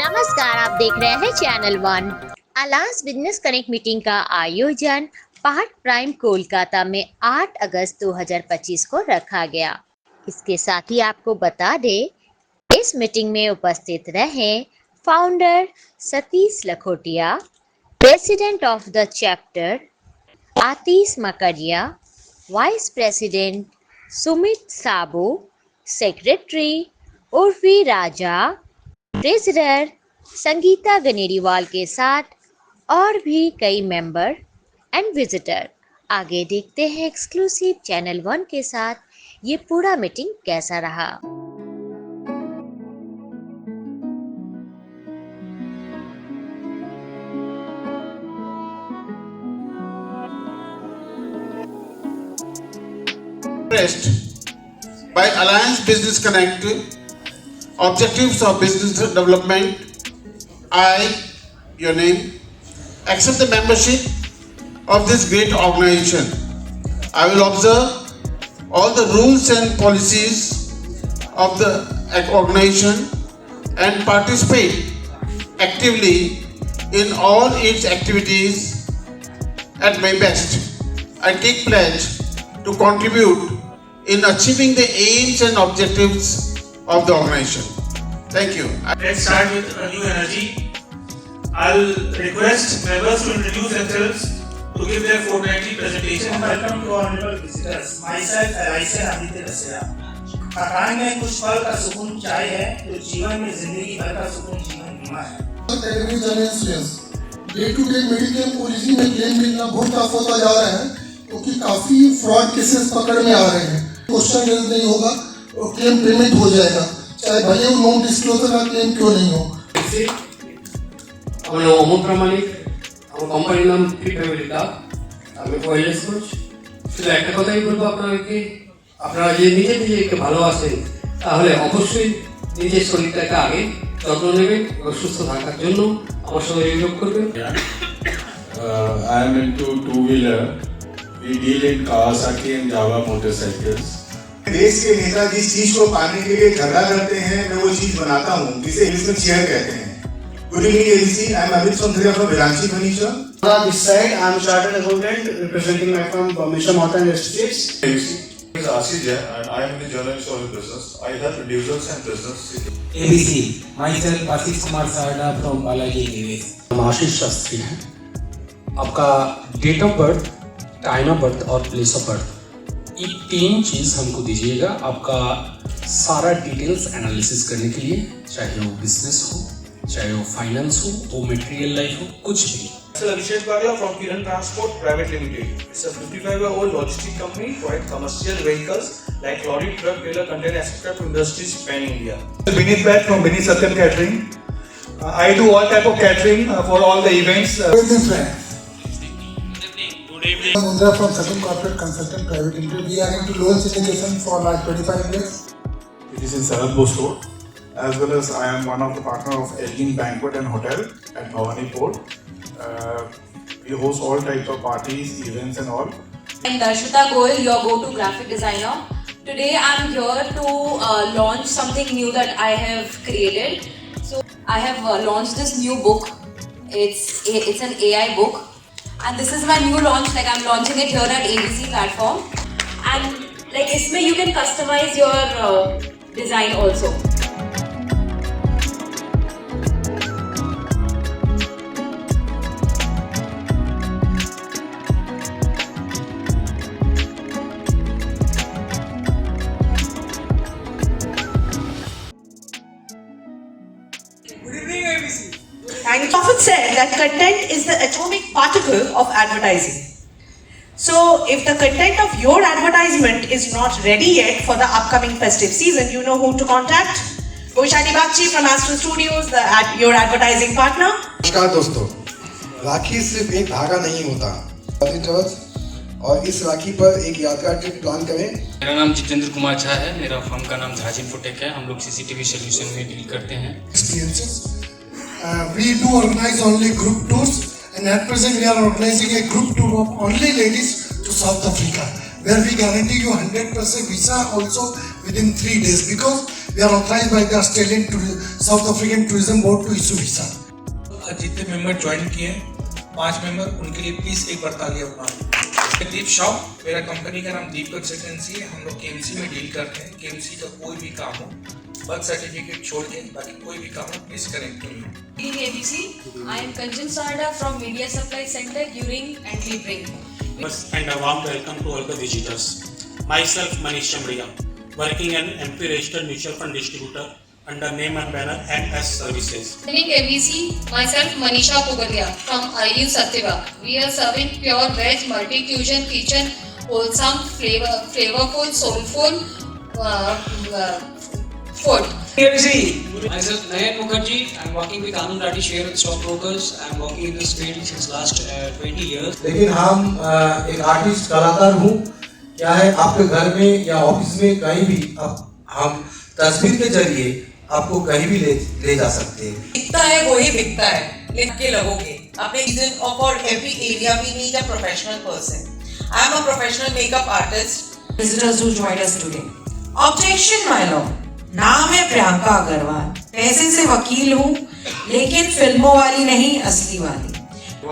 नमस्कार, आप देख रहे हैं channel one. Alliance business connect meeting का आयोजन पहाड़ प्राइम कोलकाता में 8 अगस्त 2025 को रखा गया। इसके साथ ही आपको बता दें, इस मीटिंग में उपस्थित रहे founder Satish Lakhotia, president of the chapter Atish Makadia, vice president Sumit Sabu, secretary Urvi Raja, treasurer Sangeeta Ganeriwal के साथ और भी कई मेंबर एंड विजिटर। आगे देखते हैं एक्सक्लूसिव चैनल वन के साथ ये पूरा मीटिंग कैसा रहा। By Alliance Business Connect, objectives of business development. I, your name, accept the membership of this great organization. I will observe all the rules and policies of the organization and participate actively in all its activities at my best. I take pledge to contribute in achieving the aims and objectives of the organization. Thank you. Let's start with a new energy. I'll request members to introduce themselves to give their fortnightly presentation. Welcome to honorable visitors. Myself, Raisa Aditya Rasera. थकान में कुछ पल का सुकून चाय है, तो जीवन में जिंदगी भर का सुकून जीवन बीमा है। Day to day mediclaim policy में क्लेम मिलना बहुत टफ होता जा रहा है, क्योंकि काफी फ्रॉड केसेस पकड़ में आ रहे हैं। क्वेश्चन रेज नहीं होगा और क्लेम पेमेंट हो जाएगा, चाहे भले वो नॉन डिस्क्लोजर का क्लेम क्यों नहीं हो। আমার নাম অমর প্রামাণিক, আমার কোম্পানির নাম ফিটফ্যামিলিকা, আমি ওয়েলনেস কোচ। শুধু একটা কথাই বলবো আপনাদেরকে, আপনারা যদি নিজে নিজে একটু ভালোবাসেন তাহলে অবশ্যই নিজের শরীরটাকে আগে যত্ন নেবেন এবং সুস্থ থাকার জন্য আমার সঙ্গে যোগাযোগ করবেন। I am into two-wheeler. We deal in Kawasaki and Java motorcycles. देश के नेता जिस चीज को पाने के लिए झगड़ा करते हैं, मैं वो चीज बनाता हूँ, जिसे इंग्लिश में चेयर कहते हैं। Good evening, ABC. I am Amit Sondria from Viranchi Furniture. This side, I am chartered accountant representing my firm, Mr. Mohta Estates. ABC is Ashish Jain and I am the journalist of the business. I help individuals and business. ABC, myself Ashish Kumar Sarda from Balaji Nives. आशीष शास्त्री है। आपका date of birth, time of birth और place of birth, ये 3 चीज़ हमको दीजिएगा आपका सारा details analysis करने के लिए, चाहे वो बिजनेस हो, चाहे वो फाइनेंस हो, वो मटेरियल लाइफ हो, कुछ भी। Abhishek Bagla from Kiran Transport Private Limited. It's a 55-year-old logistic company providing commercial vehicles like lorry, truck, trailer, container, etc. to industries pan India. Vineet Bhatt from Vineet Satyam Catering. I do all type of catering for all the events. Mundra from Satyam Corporate Consultant Private Limited. We are into loan syndication for like 25 years. It is in Sarad Bose Road. As well as I am one of the partner of Elgin Banquet and Hotel at Bhavani Port. We host all types of parties, events and all. I'm Darshita Goyal, your go-to graphic designer. Today I'm here to launch something new that I have created. So I have launched this new book. It's an AI book. And this is my new launch, like I'm launching it here at ABC platform. And like इसमें you can customize your design also. Good evening, ABC. And Prophet said that content is the atomic particle of advertising. So, if the content of your advertisement is not ready yet for the upcoming festive season, you know who to contact. Goshani Bakchi from Astro Studios, your advertising partner. नमस्कार दोस्तों, राखी सिर्फ एक धागा नहीं होता, और इस राखी पर एक यादगार ट्रिप प्लान करें। मेरा नाम जितेंद्र कुमार झा है, मेरा फर्म का नाम झाजी इंफोटेक है। हम लोग सीसीटीवी सोल्यूशन में डील करते हैं। We do organize only group tours, and at present we are organizing a group tour of only ladies to South Africa, where we guarantee you 100% visa also within 3 days, because We are authorized by the Australian South African Tourism Board to issue visa. जितने member join किए हैं 5 member, उनके लिए please एक बार तालियां बजाएं। दीप shop, मेरा company का नाम दीप कंसल्टेंसी है। हम लोग केएमसी में डील करते हैं। केएमसी का कोई भी काम हो, बर्थ सर्टिफिकेट छोड़ के बाकी कोई भी काम हो, प्लीज कनेक्ट करिए। In ABC, I am Kanjan Sarda from Media Supply Center, Uring and Libring. And a warm welcome to all the visitors. Myself Manish Chambriya, working an MP registered mutual fund distributor under name and banner MS Services. In ABC, myself Manisha Pugalia from IU Satyava. We are serving pure veg multi-cuisine kitchen, wholesome, flavorful, soulful food. ABC, myself Nayan Mukherjee. I'm working with Anand Rathi Share and Stockbrokers. I'm working in this field since last 20 years. लेकिन हम एक artist कलाकार हूँ। क्या है, आपके घर में या ऑफिस में कहीं भी हम तस्वीर के जरिए आपको कहीं भी ले जा सकते हैं। बिकता है वही बिकता है, लेकिन के लगोगे अपने रीजन ऑफ और every area we need a professional person. I am a professional makeup artist. Visitors who joined us today. Objection my lord, नाम है प्रियंका अग्रवाल, पैसे से वकील हूँ लेकिन फिल्मों वाली नहीं, असली वाली। I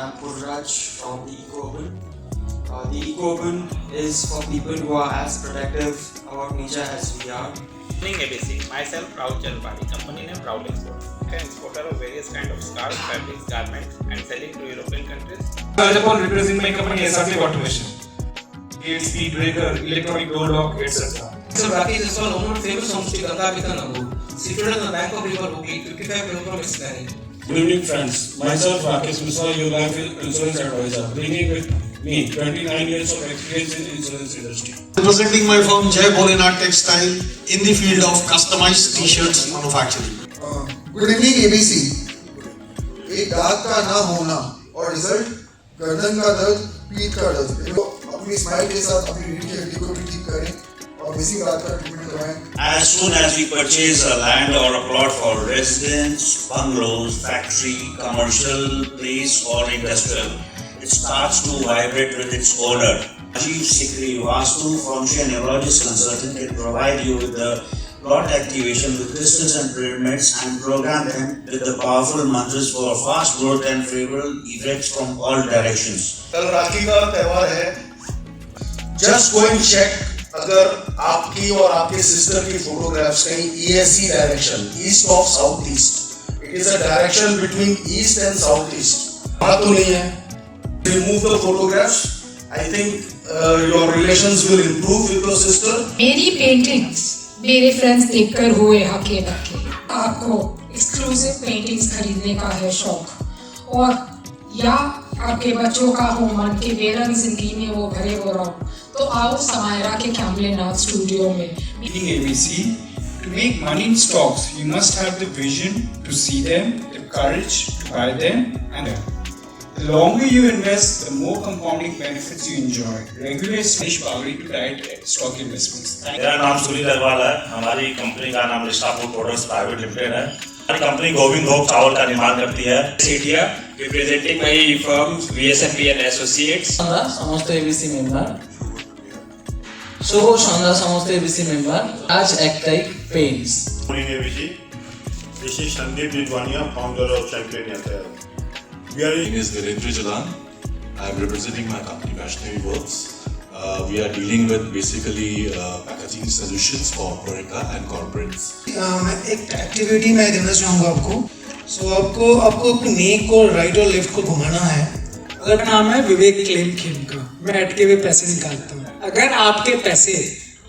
am Purraj from the Eco-Urban. The Eco-Urban is for people who are as protective about nature as we are. ABC, myself Raul Chalpani, company name Raul Export. I am exporter of various kind of scarves, fabrics, garments and selling to European countries. Upon representing my company SRT Automation, gates, speed breaker, electronic door lock, etc. So Rakesh is one of famous homes to Ganga Vitanago, situated on the bank of River Hoki, 55 km from Ismail. Good evening friends, myself Rakesh Misra, your life insurance advisor, bringing with me 29 years of experience in insurance industry. Representing my firm Jai Bholenath Textile in the field of customized t-shirts manufacturing. Good evening ABC. एक दांत का ना होना और result गर्दन का दर्द, पीठ का दर्द। अपनी स्माइल के साथ अपनी रीढ़ की हड्डी को भी ठीक करें और बेसिक दांत का ट्रीटमेंट करवाएं। As soon as we purchase a land or a plot for residence, bungalows, factory, commercial place or industrial, it starts to vibrate with its owner. Rajiv Sikri, Vastu, Feng Neurologist Consultant can provide you with the plot activation with crystals and pyramids and program them with the powerful mantras for fast growth and favorable effects from all directions. कल राखी का त्योहार है। Just go and check अगर आपकी और आपके sister की photographs कहीं ESC direction, east of south east, it is a direction between east and south east, वहां तो नहीं है। Remove the photographs. I think your relations will improve with your sister. मेरी पेंटिंग्स मेरे फ्रेंड्स देखकर हुए हके बके। आपको एक्सक्लूसिव पेंटिंग्स खरीदने का है शौक, और या आपके बच्चों का हो मन के बेरंग जिंदगी में वो भरे हो रहो, तो आओ समायरा के कैमलेनाथ स्टूडियो में। Meeting ABC, to make money in stocks, you must have the vision to see them, the courage to buy them, and the longer you invest, the more compounding benefits you enjoy. Regulate Manish Bagri to guide stock investments. मेरा नाम सुनील अग्रवाल है। हमारी company का नाम रिश्ता food products private limited है। हमारी company Govind भोग चावल का निर्माण करती है। India, representing my firm VSMP and Associates. समस्त ABC member. শুভ সন্ধ্যা সমস্ত ABC member. Raj Actaic Paints. Morning ABC. This is Sandeep Didwania, founder of Champion Yatar. My name is Virendra Jalan. I am representing my company Vaishnavi Works. We are dealing with basically packaging solutions for Horeca and corporates. मैं एक activity मैं देना चाहूँगा आपको। आपको नेक और right और left को घुमाना है। अगर नाम है विवेक क्लेम खेमका, मैं अटके हुए पैसे निकालता हूँ। अगर आपके पैसे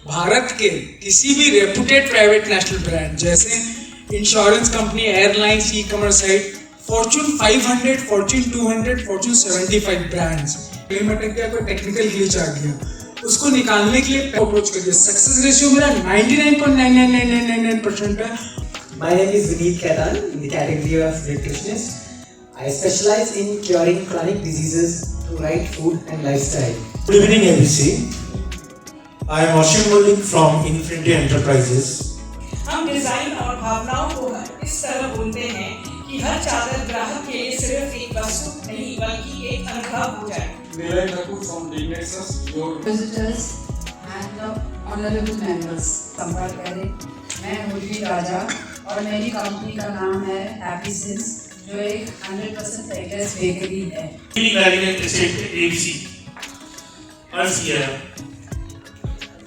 भारत के किसी भी रेपुटेड प्राइवेट नेशनल ब्रांड जैसे insurance company, airlines, e commerce site, Fortune 500, Fortune 200, Fortune 75 brands में अटक गया, कोई टेक्निकल ग्लिच आ गया, उसको निकालने के लिए अप्रोच करिए। सक्सेस रेशियो मेरा 99.99999% है। My name is Vineet Khaitan in the category of nutritionist. I specialize in curing chronic diseases through right food and lifestyle. Good evening ABC. I am Ashim Malik from Infinity Enterprises. हम design और भावनाओं को इस तरह बोलते हैं कि हर चादर ग्राहक के लिए सिर्फ एक वस्तु नहीं बल्कि एक अनुभव हो जाए। Nilay Thakur from Dignexus, your visitors and the honorable members. संपर्क करें मैं उर्वी राजा और मेरी कंपनी का नाम है हैप्पी सिंस, जो एक 100% फ्रेग्रेंस बेकरी है। ABC अर्ज किया है,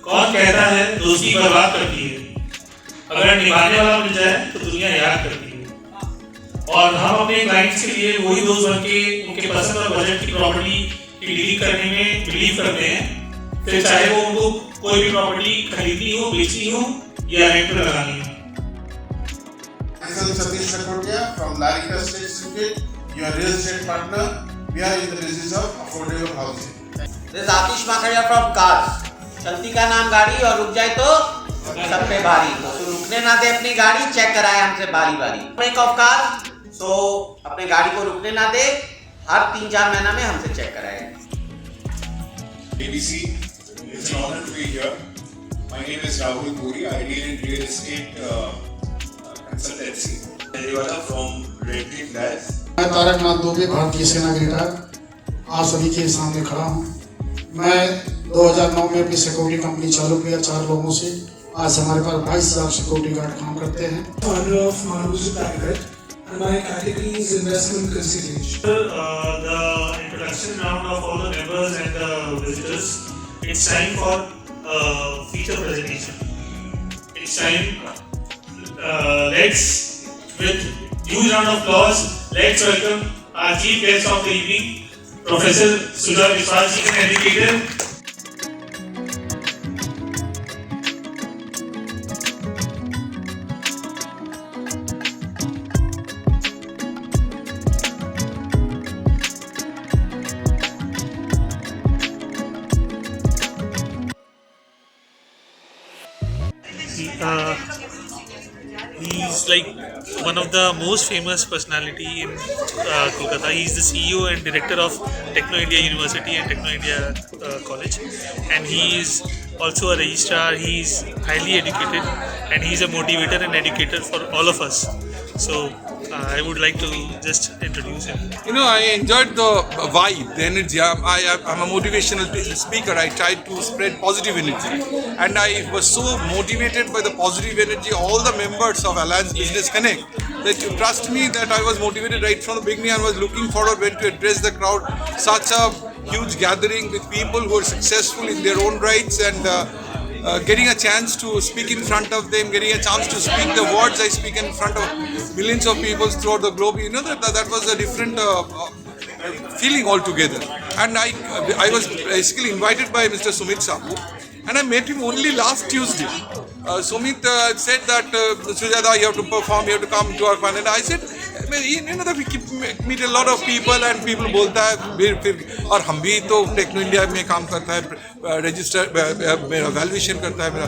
कौन कहता है दोस्ती बर्बाद करती है, अगर निभाने वाला मिल जाए तो दुनिया याद करती है। और हम अपने क्लाइंट्स के लिए वही दोस्त बन के उनके पसंद और बजट की प्रॉपर्टी की डीलिंग करने में बिलीव करते हैं, फिर चाहे वो उनको कोई भी प्रॉपर्टी खरीदनी हो, बेचनी हो या रेंट पर लगानी हो। Myself Satish Chakotia from Larika State Syndicate, your real estate partner. We are in the business of affordable housing. This is Atish Makaria from Cars. चलती का नाम गाड़ी और रुक जाए तो सब पे भारी, तो रुकने ना दे अपनी गाड़ी, चेक कराए हमसे बारी बारी। ब्रेक ऑफ कार, सो अपने गाड़ी को रुकने ना दे, हर 3-4 महीना में हमसे चेक कराए। ABC, it's an honor to be here. My name is Rahul Puri. I deal in real estate consultancy. From Red Tree Flats. मैं तारक नाथ दुबे, भारतीय सेना के रिटायर, आप सभी के सामने खड़ा हूँ। मैं 2009 में अपनी सिक्योरिटी कंपनी चालू किया 4 लोगों से। आज हमारे पास 22,000 सिक्योरिटी गार्ड काम करते हैं। Founder of Maruzu Private, and my category is investment consideration. The introduction round of all the members and the visitors. It's time for feature presentation. It's time. Let's, with huge round of applause, let's welcome our chief guest of the evening, Professor Sudha Biswas ji, an educator. He's like one of the most famous personality in Kolkata. He's the CEO and director of Techno India University and Techno India College, and he is also a registrar. He's highly educated and he's a motivator and educator for all of us. So I would like to just introduce him. You know, I enjoyed the vibe, the energy. I'm a motivational speaker. I tried to spread positive energy, and I was so motivated by the positive energy. All the members of Alliance Business Connect, that you trust me that I was motivated right from the beginning. I was looking forward when to address the crowd. Such a huge gathering with people who are successful in their own rights, and getting a chance to speak in front of them, getting a chance to speak the words I speak in front of millions of people throughout the globe. You know, that was a different feeling altogether. And I was basically invited by Mr. Sumit Sabu, and I met him only last Tuesday. Sumit said that Sujata, you have to perform, you have to come to our fund, and I said, you know that we meet a lot of people and people बोलता है फिर और हम भी तो techno India में काम करता है, रजिस्टर मेरा वैल्यूएशन करता है, मेरा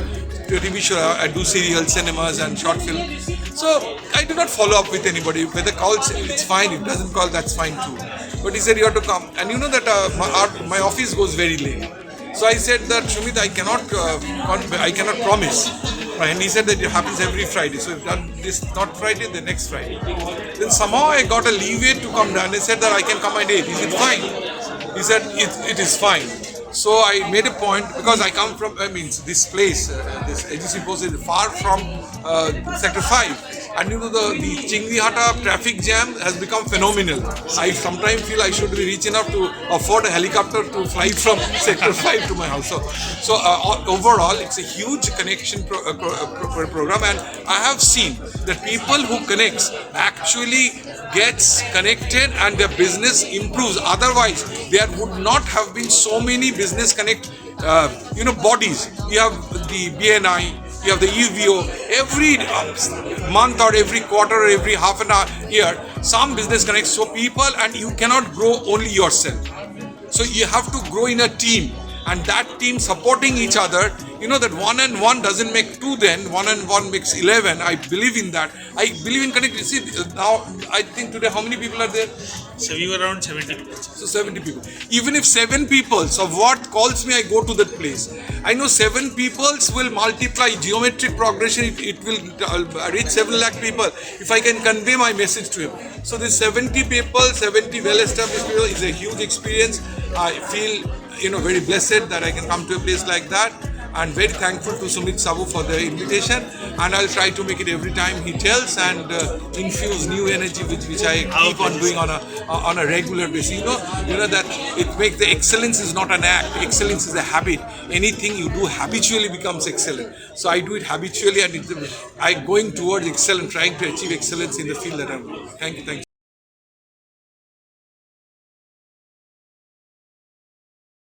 TV show, I do serial cinemas and short film. So I do not follow up with anybody. Whether calls, it's fine. It doesn't call, that's fine too. But he said you have to come, and you know that my office goes very late. So I said that Shumit, I cannot promise. And he said that it happens every Friday. So if done this not Friday, the next Friday. Then somehow I got a leeway to come down. They said that I can come my date. He said fine. He said it is fine. So I made a point, because I come from, this place, this AGC post is far from Sector 5. And you know, the Chinglihata traffic jam has become phenomenal. I sometimes feel I should be rich enough to afford a helicopter to fly from Sector 5 to my house. So overall, it's a huge connection program, and I have seen that people who connects actually gets connected and their business improves. Otherwise, there would not have been so many business connect bodies. You have the BNI, you have the EVO. Every month or every quarter or every half an year, some business connects. So people, and you cannot grow only yourself. So you have to grow in a team, and that team supporting each other. You know that 1 and 1 doesn't make 2, then 1 and 1 makes 11. I believe in that. I believe in connecting. See, now I think today how many people are there? So we were around 70 people. So 70 people. Even if 7 people, so what calls me, I go to that place. I know 7 peoples will multiply geometric progression. It will reach 7 lakh people if I can convey my message to him. So this 70 people, 70 well-established people is a huge experience. I feel very blessed that I can come to a place like that. and very thankful to Sumit Sabu for the invitation, and I'll try to make it every time he tells and infuse new energy which I keep on doing on a regular basis. You know that it makes the excellence is not an act, excellence is a habit. Anything you do habitually becomes excellent. So I do it habitually, and I'm going towards excellence, trying to achieve excellence in the field that I'm doing. Thank you.